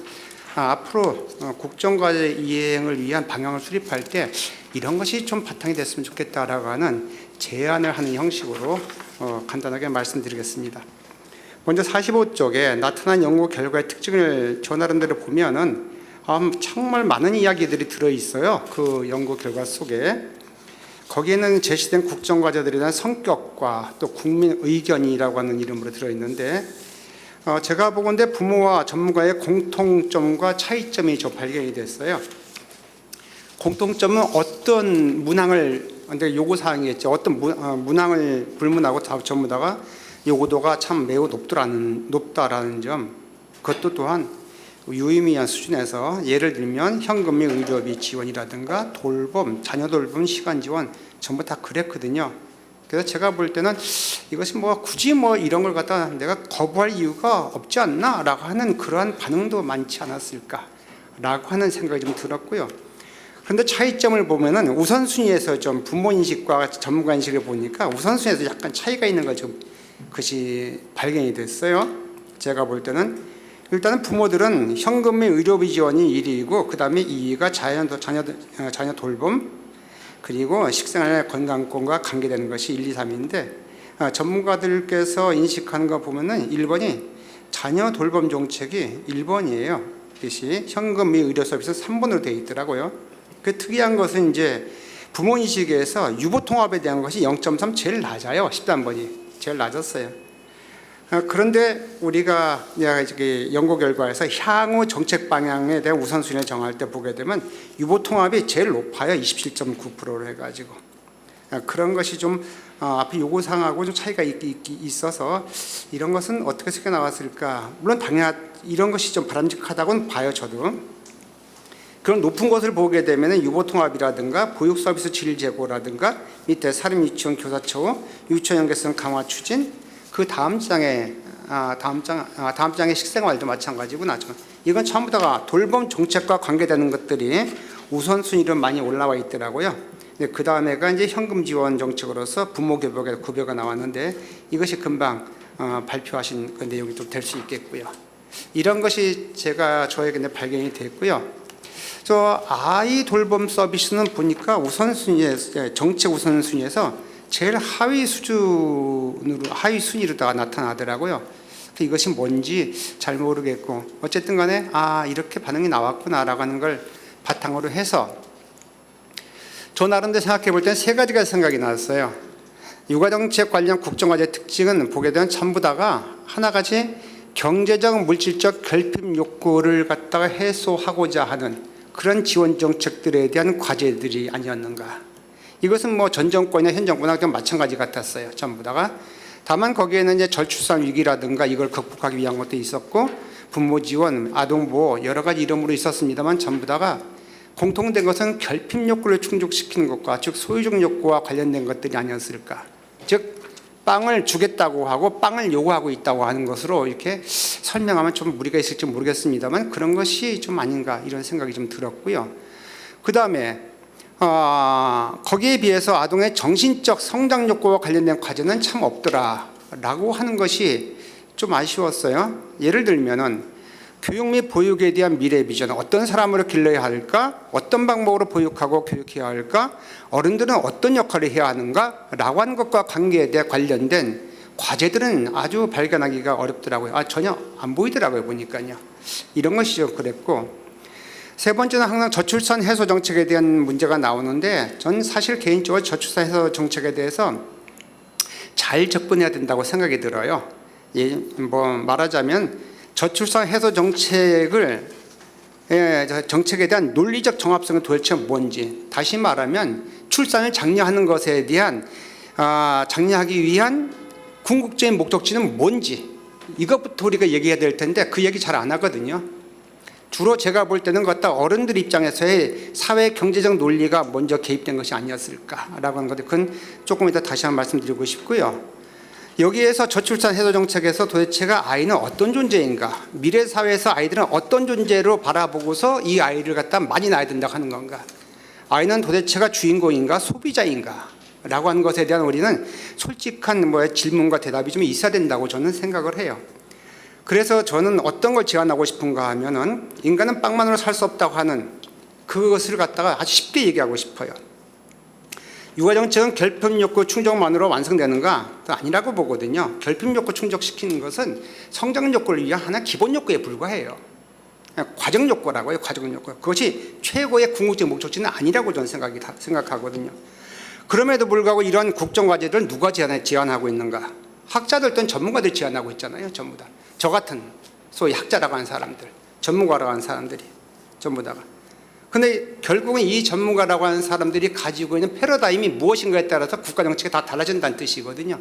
앞으로 국정과제 이행을 위한 방향을 수립할 때 이런 것이 좀 바탕이 됐으면 좋겠다라고 하는 제안을 하는 형식으로 간단하게 말씀드리겠습니다. 먼저 45쪽에 나타난 연구 결과의 특징을 저 나름대로 보면은 정말 많은 이야기들이 들어있어요. 그 연구 결과 속에. 거기에는 제시된 국정과제들에 대한 성격과 또 국민 의견이라고 하는 이름으로 들어있는데, 제가 보건대 부모와 전문가의 공통점과 차이점이 저 발견이 됐어요. 공통점은 어떤 문항을, 요구사항이겠죠. 어떤 문항을 불문하고 다 전부 다가 요구도가 참 매우 높다라는 점, 그것도 또한 유의미한 수준에서, 예를 들면 현금 및 의료비 지원이라든가 돌봄, 자녀 돌봄, 시간 지원 전부 다 그랬거든요. 그래서 제가 볼 때는 이것이 굳이 이런 걸 갖다 내가 거부할 이유가 없지 않나라고 하는 그러한 반응도 많지 않았을까라고 하는 생각이 좀 들었고요. 그런데 차이점을 보면은 우선순위에서 좀 부모 인식과 전문가 인식을 보니까 우선순위에서 약간 차이가 있는 걸 좀 그것이 발견이 됐어요. 제가 볼 때는 일단은 부모들은 현금의 의료비 지원이 1위이고 그 다음에 2위가 자녀 돌봄 그리고 식생활 건강권과 관계되는 것이 1, 2, 3인데 전문가들께서 인식하는 거 보면은 1번이 자녀 돌봄 정책이 1번이에요. 이것이 현금 및 의료 서비스 3번으로 되어 있더라고요. 그 특이한 것은 이제 부모 인식에서 유보 통합에 대한 것이 0.3 제일 낮아요. 13번이 제일 낮았어요. 그런데 우리가 연구 결과에서 향후 정책 방향에 대한 우선순위를 정할 때 보게 되면 유보 통합이 제일 높아요. 27.9%로 해가지고 그런 것이 좀 앞에 요구사항하고 좀 차이가 있어서 이런 것은 어떻게 생겨 나왔을까? 물론 당연 이런 것이 좀 바람직하다고는 봐요. 저도. 그런 높은 것을 보게 되면 유보통합이라든가 보육서비스 질 제고라든가 밑에 사립 유치원 교사처우 유치원 연계성 강화 추진 그 다음 장에 다음 장의 식생활도 마찬가지고 나지만 이건 전부 다가 돌봄 정책과 관계되는 것들이 우선순위로 많이 올라와 있더라고요. 그 다음에가 이제 현금 지원 정책으로서 부모 교복에 급여가 나왔는데 이것이 금방 발표하신 그 내용이 좀 될 수 있겠고요. 이런 것이 저에게 발견이 됐고요. 저 아이 돌봄 서비스는 보니까 우선순위에서 정책 우선순위에서 제일 하위 순위로 다 나타나더라고요. 이것이 뭔지 잘 모르겠고 어쨌든 간에 이렇게 반응이 나왔구나라고 하는 걸 바탕으로 해서 저 나름대로 생각해 볼 때 세 가지가 생각이 났어요. 육아정책 관련 국정과제 특징은 보게 되면 전부 다가 하나같이 경제적 물질적 결핍 욕구를 갖다가 해소하고자 하는 그런 지원 정책들에 대한 과제들이 아니었는가. 이것은 뭐 전 정권이나 현 정권과 좀 마찬가지 같았어요. 전부 다가. 다만 거기에는 이제 저출산 위기라든가 이걸 극복하기 위한 것도 있었고 부모 지원, 아동 보호 여러 가지 이름으로 있었습니다만 전부 다가 공통된 것은 결핍 욕구를 충족시키는 것과 즉 소유적 욕구와 관련된 것들이 아니었을까. 즉 빵을 주겠다고 하고 빵을 요구하고 있다고 하는 것으로 이렇게 설명하면 좀 무리가 있을지 모르겠습니다만 그런 것이 좀 아닌가 이런 생각이 좀 들었고요. 그 다음에 거기에 비해서 아동의 정신적 성장 욕구와 관련된 과제는 참 없더라라고 하는 것이 좀 아쉬웠어요. 예를 들면은 교육 및 보육에 대한 미래 비전, 어떤 사람으로 길러야 할까? 어떤 방법으로 보육하고 교육해야 할까? 어른들은 어떤 역할을 해야 하는가? 라고 하는 것과 관계에 대해 관련된 과제들은 아주 발견하기가 어렵더라고요. 전혀 안 보이더라고요. 보니까요. 이런 것이 좀 그랬고 세 번째는 항상 저출산 해소 정책에 대한 문제가 나오는데 전 사실 개인적으로 저출산 해소 정책에 대해서 잘 접근해야 된다고 생각이 들어요. 말하자면 저출산 해소 정책에 대한 논리적 정합성은 도대체 뭔지 다시 말하면 출산을 장려하는 것에 대한 장려하기 위한 궁극적인 목적지는 뭔지 이것부터 우리가 얘기해야 될 텐데 그 얘기 잘 안 하거든요. 주로 제가 볼 때는 갖다 어른들 입장에서의 사회 경제적 논리가 먼저 개입된 것이 아니었을까라고 하는 건데 그건 조금 이따 다시 한번 말씀드리고 싶고요. 여기에서 저출산 해소 정책에서 도대체가 아이는 어떤 존재인가, 미래 사회에서 아이들은 어떤 존재로 바라보고서 이 아이를 갖다 많이 낳아야 된다고 하는 건가, 아이는 도대체가 주인공인가 소비자인가 라고 하는 것에 대한 우리는 솔직한 질문과 대답이 좀 있어야 된다고 저는 생각을 해요. 그래서 저는 어떤 걸 제안하고 싶은가 하면은 인간은 빵만으로 살 수 없다고 하는 그것을 갖다가 아주 쉽게 얘기하고 싶어요. 육아정책은 결핍 욕구 충족만으로 완성되는가? 아니라고 보거든요. 결핍 욕구 충족시키는 것은 성장 욕구를 위한 하나 기본 욕구에 불과해요. 과정 욕구라고요. 과정 욕구. 그것이 최고의 궁극적 목적지는 아니라고 저는 생각하거든요. 그럼에도 불구하고 이런 국정과제들을 누가 제안하고 있는가? 학자들 전문가들이 제안하고 있잖아요. 전부 다. 저 같은 소위 학자라고 하는 사람들, 전문가라고 하는 사람들이 전부 다가. 근데 결국은 이 전문가라고 하는 사람들이 가지고 있는 패러다임이 무엇인가에 따라서 국가정책이 다 달라진다는 뜻이거든요.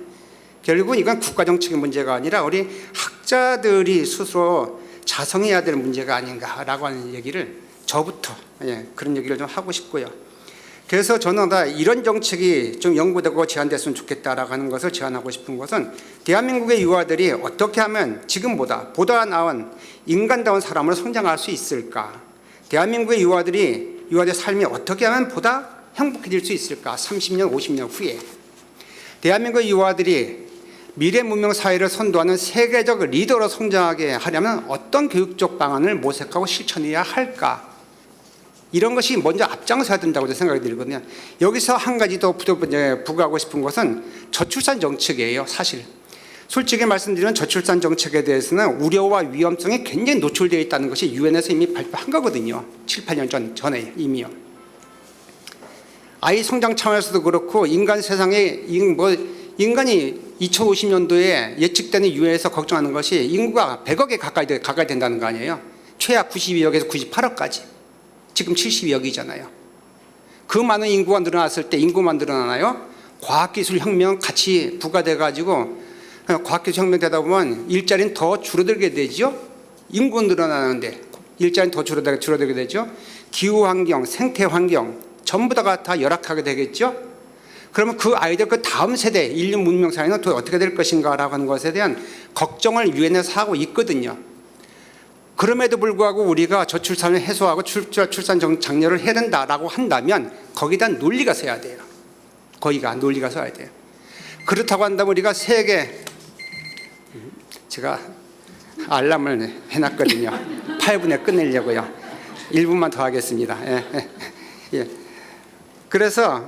결국은 이건 국가정책의 문제가 아니라 우리 학자들이 스스로 자성해야 될 문제가 아닌가라고 하는 얘기를 저부터 그런 얘기를 좀 하고 싶고요. 그래서 저는 이런 정책이 좀 연구되고 제안됐으면 좋겠다라고 하는 것을 제안하고 싶은 것은 대한민국의 유아들이 어떻게 하면 지금보다 나은 인간다운 사람으로 성장할 수 있을까? 대한민국의 유아들이 유아들의 삶이 어떻게 하면 보다 행복해질 수 있을까? 30년, 50년 후에. 대한민국 유아들이 미래 문명 사회를 선도하는 세계적 리더로 성장하게 하려면 어떤 교육적 방안을 모색하고 실천해야 할까? 이런 것이 먼저 앞장서야 된다고 생각이 들거든요. 여기서 한 가지 더 부각하고 싶은 것은 저출산 정책이에요. 사실 솔직히 말씀드리면 저출산 정책에 대해서는 우려와 위험성이 굉장히 노출되어 있다는 것이 유엔에서 이미 발표한 거거든요. 7, 8년 전에 이미요. 아이 성장 차원에서도 그렇고 인간 세상에 인간이 2050년도에 예측되는 유엔에서 걱정하는 것이 인구가 100억에 가까이 된다는 거 아니에요. 최하 92억에서 98억까지. 지금 72억이잖아요. 그 많은 인구가 늘어났을 때 인구만 늘어나나요? 과학기술 혁명 같이 부과돼 가지고 과학기술 혁명 되다 보면 일자리는 더 줄어들게 되죠. 인구는 늘어나는데 일자리는 더 줄어들게 되죠. 기후환경, 생태환경 전부 다 열악하게 되겠죠. 그러면 그 아이들 그 다음 세대 인류 문명 사회는 또 어떻게 될 것인가라고 하는 것에 대한 걱정을 유엔에서 하고 있거든요. 그럼에도 불구하고 우리가 저출산을 해소하고 출산 장려를 해야 된다라고 한다면 거기다 논리가 서야 돼요. 거기가 논리가 서야 돼요. 그렇다고 한다면 우리가 세계 제가 알람을 해놨거든요. 8분에 끝내려고요. 1분만 더 하겠습니다. 예. 그래서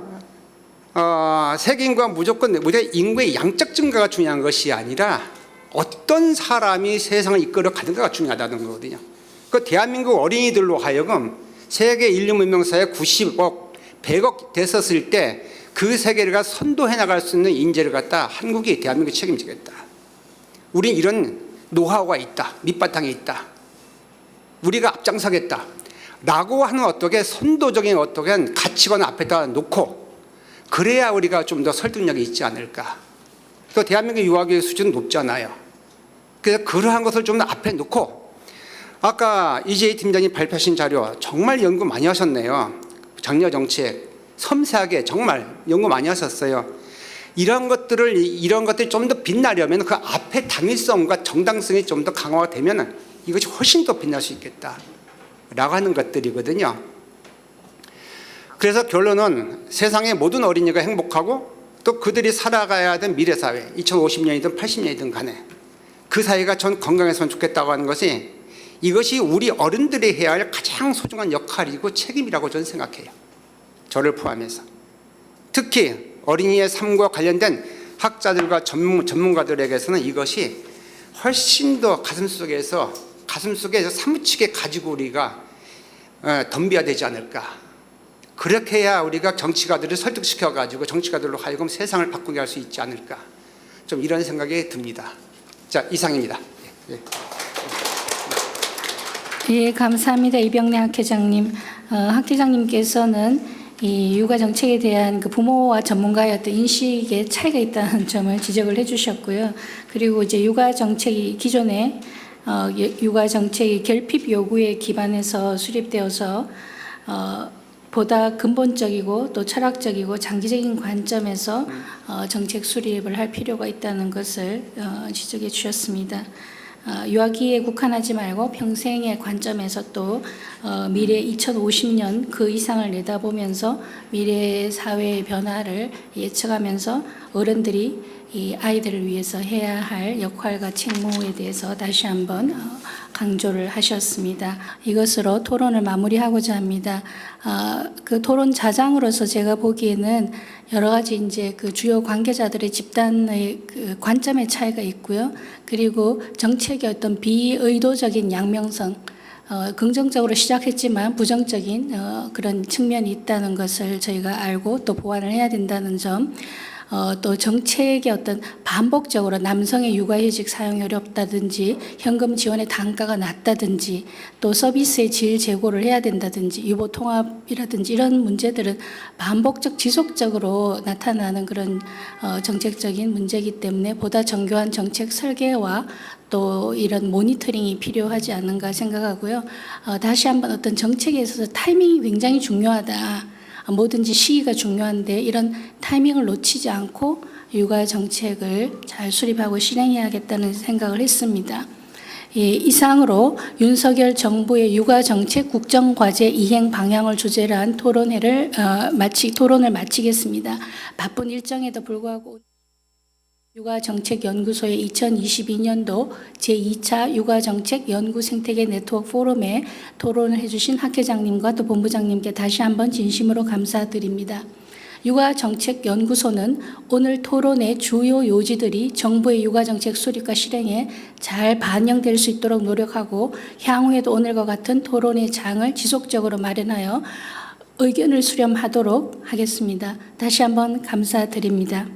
세계 인구가 무조건 우리가 인구의 양적 증가가 중요한 것이 아니라 어떤 사람이 세상을 이끌어 가는가가 중요하다는 거거든요. 그 대한민국 어린이들로 하여금 세계 인류 문명사에 90억, 100억 됐었을 때 그 세계를 선도해 나갈 수 있는 인재를 갖다 한국이 대한민국이 책임지겠다. 우린 이런 노하우가 있다. 밑바탕이 있다. 우리가 앞장서겠다. 라고 하는 어떻게 선도적인 어떻게 가치관 앞에다 놓고 그래야 우리가 좀 더 설득력이 있지 않을까. 또 대한민국 유아교육 수준은 높잖아요. 그래서 그러한 것을 좀 더 앞에 놓고 아까 이재희 팀장님 발표하신 자료 정말 연구 많이 하셨네요. 장려 정책 섬세하게 정말 연구 많이 하셨어요. 이런 것들이 좀 더 빛나려면 그 앞에 당위성과 정당성이 좀 더 강화가 되면 이것이 훨씬 더 빛날 수 있겠다라고 하는 것들이거든요. 그래서 결론은 세상의 모든 어린이가 행복하고 또 그들이 살아가야 하는 미래 사회 2050년이든 80년이든 간에 그 사회가 전 건강했으면 좋겠다고 하는 것이 이것이 우리 어른들이 해야 할 가장 소중한 역할이고 책임이라고 저는 생각해요. 저를 포함해서. 특히 어린이의 삶과 관련된 학자들과 전문가들에게서는 이것이 훨씬 더 가슴속에 사무치게 가지고 우리가 덤벼야 되지 않을까. 그렇게 해야 우리가 정치가들을 설득시켜가지고 정치가들로 하여금 세상을 바꾸게 할 수 있지 않을까. 좀 이런 생각이 듭니다. 자, 이상입니다. 예, 감사합니다. 이병래 학회장님. 학회장님께서는 이 육아 정책에 대한 그 부모와 전문가의 어떤 인식의 차이가 있다는 점을 지적을 해주셨고요. 그리고 이제 육아 정책이 기존에 육아 정책이 결핍 요구에 기반해서 수립되어서 보다 근본적이고 또 철학적이고 장기적인 관점에서 정책 수립을 할 필요가 있다는 것을 지적해 주셨습니다. 유아기에 국한하지 말고 평생의 관점에서 또 미래 2050년 그 이상을 내다보면서 미래 사회의 변화를 예측하면서 어른들이 이 아이들을 위해서 해야 할 역할과 책무에 대해서 다시 한번 강조를 하셨습니다. 이것으로 토론을 마무리하고자 합니다. 그 토론 자장으로서 제가 보기에는 여러 가지 이제 그 주요 관계자들의 집단의 그 관점의 차이가 있고요. 그리고 정책의 어떤 비의도적인 양명성, 긍정적으로 시작했지만 부정적인 그런 측면이 있다는 것을 저희가 알고 또 보완을 해야 된다는 점, 또 정책의 어떤 반복적으로 남성의 육아휴직 사용이 어렵다든지 현금 지원의 단가가 낮다든지 또 서비스의 질 제고를 해야 된다든지 유보 통합이라든지 이런 문제들은 반복적 지속적으로 나타나는 그런 정책적인 문제이기 때문에 보다 정교한 정책 설계와 또 이런 모니터링이 필요하지 않은가 생각하고요. 다시 한번 어떤 정책에 있어서 타이밍이 굉장히 중요하다. 뭐든지 시기가 중요한데 이런 타이밍을 놓치지 않고 육아 정책을 잘 수립하고 실행해야겠다는 생각을 했습니다. 이상으로 윤석열 정부의 육아정책 국정과제 이행 방향을 주제로 한 토론을 마치겠습니다. 바쁜 일정에도 불구하고 육아정책연구소의 2022년도 제2차 육아정책 연구생태계 네트워크 포럼에 토론을 해주신 학회장님과 또 본부장님께 다시 한번 진심으로 감사드립니다. 육아정책연구소는 오늘 토론의 주요 요지들이 정부의 육아정책 수립과 실행에 잘 반영될 수 있도록 노력하고 향후에도 오늘과 같은 토론의 장을 지속적으로 마련하여 의견을 수렴하도록 하겠습니다. 다시 한번 감사드립니다.